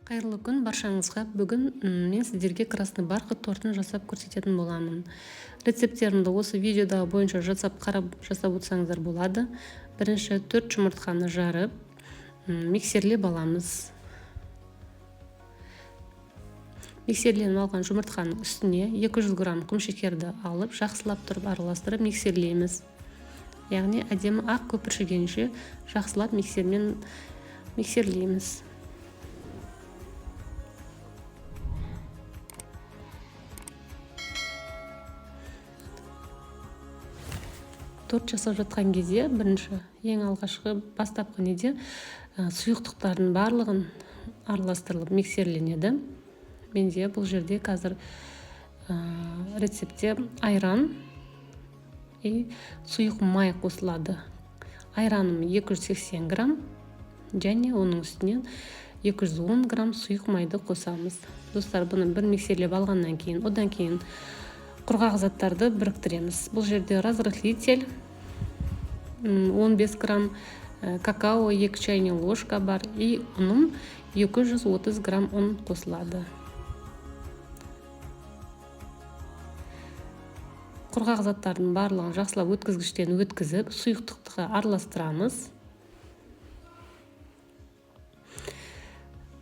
Қайырлы күн баршаңызға. Бүгін мен сіздерге красный барқыт тортын жасап көрсететін боламын. Рецепттерімді осы видеода бойынша жасап отырсаңыздар болады. Бірінші 4 жұмыртқаны жарып, миксерлеп аламыз. Миксерленіп алған жұмыртқаның үстіне 200 грамм құмшекерді алып, жақсылап тұрып араластырып миксерлейміз. Яғни әдемі ақ көпіршігенше жақсылап миксермен миксерлейміз. Торт жасап жатқан кезде бірінші ең алғашқы бастапқы неде сұйықтықтардың барлығын араластырылып миксерленеді. Менде бұл жерде қазір рецептте айран и сұйық май қосылады. Айраным 280 грамм және оның үстінен 210 грамм сұйық майды қосамыз. Достар, бұны бір миксерлеп алғаннан кейін, одан кейін құрғақ заттарды біріктіреміз. Бұл жерде разрыхлитель 15 грамм, какао 2 чайный ложка бар и ұным 230 грамм ұн қосылады. Құрғақ заттардың барлығын жақсылап өткізгіштен өткізіп, сұйықтықты араластырамыз.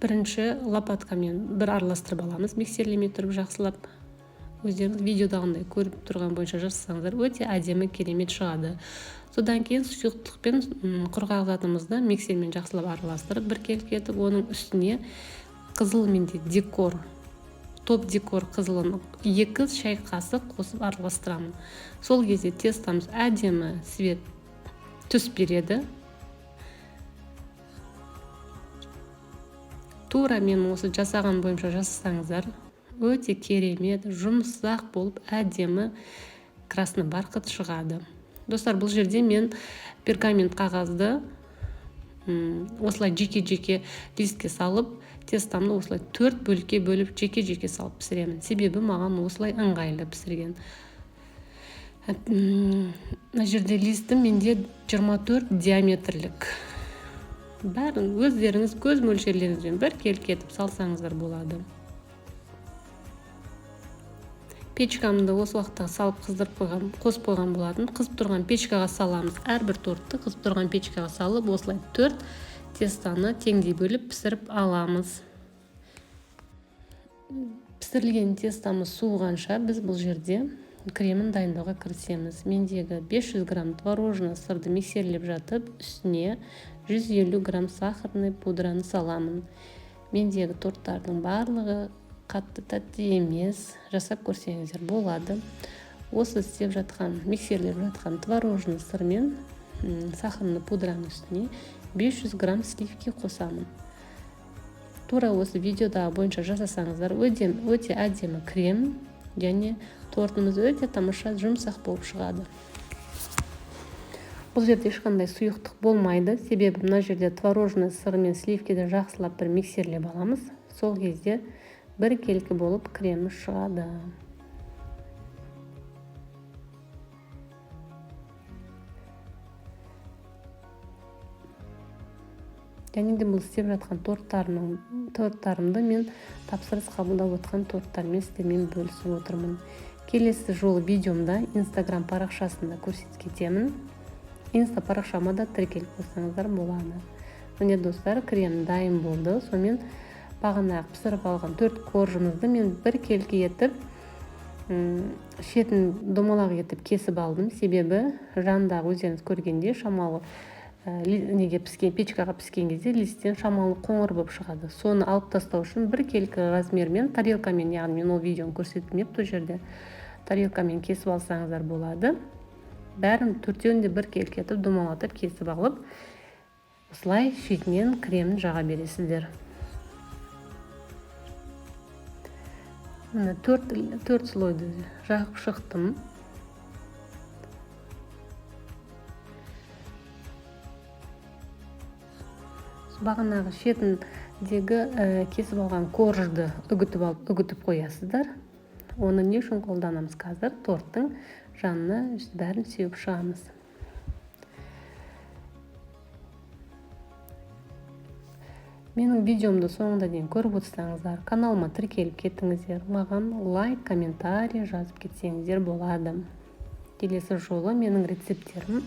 Бірінші лопаткамен бір араластырып аламыз, миксерлемей тұрып жақсылап. Өздеріңіз видеодағындай көріп тұрған бойынша жасасаңыздар, өте әдемі керемет шығады. Содан кейін сұйықтықпен құрғақ затымызды миксермен жақсылап араластырып, біркелкетіп, оның үстіне қызыл менде декор, топ декор қызылын 2 шай қасық қосып араластырамын. Сол кезде тестамыз әдемі свет түс береді. Тура мен осы жасаған бойынша жасасаңыздар, өте керемет, жұмсақ болып әдемі красный барқыт шығады. Достар, бұл жерде мен пергамент қағазды осылай жеке-жеке листке салып, тестамды осылай 4 бөлікке бөліп жеке-жеке салып пісіремін. Себебі маған осылай ыңғайлы пісірген. Мына жерде листім менде 24 диаметрлік. Бәрін өздеріңіз көз мөлшерлеріңізбен бір келкетіп салсаңыздар болады. Печкамды осы уақытта салып қосып қойған болатын. Қызып тұрған печкаға саламыз. Әрбір тортты қызып тұрған печкаға салып, осылай 4 тестаны теңдей бөліп пісіріп аламыз. Пісірілген тестамыз суығанша біз бұл жерде кремін дайындауға кірісеміз. Мендегі 500 грамм творожный сырды миксерлеп жатып, үстіне 150 грамм сахарный пудраны саламын. Мендегі торттардың барлығы қатты тәтті емес, жасап көрсеңіздер болады. Осы істеп жатқан, миксерлеп жатқан творожный сыр мен сахарный пудраның үстіне 500 грамм сливки қосамын. Тура осы видеода бойынша жасасаңыздар, өте әдемі крем және тортымыз өте тамаша жұмсақ болып шығады. Бұл жерде ешқандай сұйықтық болмайды, себебі мына жерде творожный сыр мен сливкиді жақсылап бір миксерлеп аламыз. Сол кезде бір келкі болып кремі шығады. Және де бұл істеп жатқан торттарымды мен тапсырыс қабылдап отқан торттармен сіздермен бөлісіп отырмын. Келесі жолы видеомда Instagram парақшасында көрсетіп кетемін. Инста парақшама да тіркеліп қойсаңыздар болады. Міне достар, крем дайын болды. Сонымен бағана пісіріп алған 4 коржымызды мен бір келкі етіп, шетін домалақ етіп кесіп алдым. Себебі жандағы өздеріңіз көргенде шамалы печкаға піскен кезде листтен шамалы қоңыр болып шығады. Соны алып тастау үшін бір келкі размермен тарелкамен, яғни мен ол видеоны көрсетілмеп бұл жерде, тарелкамен кесіп алсаңыздар болады. Бәрін 4-еуін де бір келкі етіп домалатып кесіп алып, осылай шетінен кремін жаға бересіздер. 4 слойды жағып шықтым. Бағанағы шетіндегі кесіп алған коржды үгітіп қоясыздар. Оны не үшін қолданамыз қазір? Торттың жанына бәрін сеуіп шығамыз. Менің видеомды соңына дейін көріп отырсаңыздар, каналыма тіркеліп кетіңіздер, маған лайк, комментарий жазып кетсеңіздер болады. Келесі жолы менің рецепттерім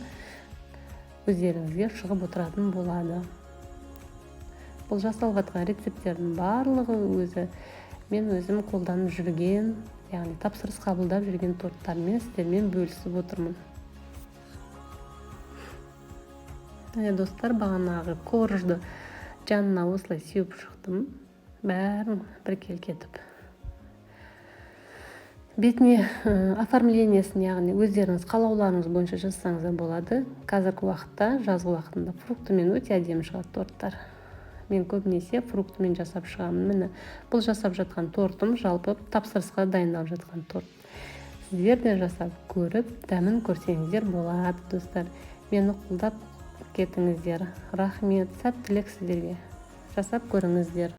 өздеріңізге шығып отыратын болады. Бұл жасалып жатқан рецепттердің барлығы мен өзім қолданып жүрген, яғни тапсырыс қабылдап жүрген торттармен сіздермен бөлісіп отырмын. Міне достар, бағанағы коржды жанына осылай сеуіп шықтым, бәрін біркелкі кетіп. Бетіне оформлениесін, яғни өздеріңіз қалауларыңыз бойынша жасасаңыздар болады. Қазіргі уақытта, жазғы уақытында фруктымен өте әдемі шығады торттар. Мен көбінесе фруктымен жасап шығамын. Міне, бұл жасап жатқан тортым жалпы тапсырысқа дайындалып жатқан торт. Сіздер де жасап көріп, дәмін көрсеңіздер болады, достар. Мені қолдап кетіңіздер. Рахмет, сәттілік сіздерге. Жасап көріңіздер.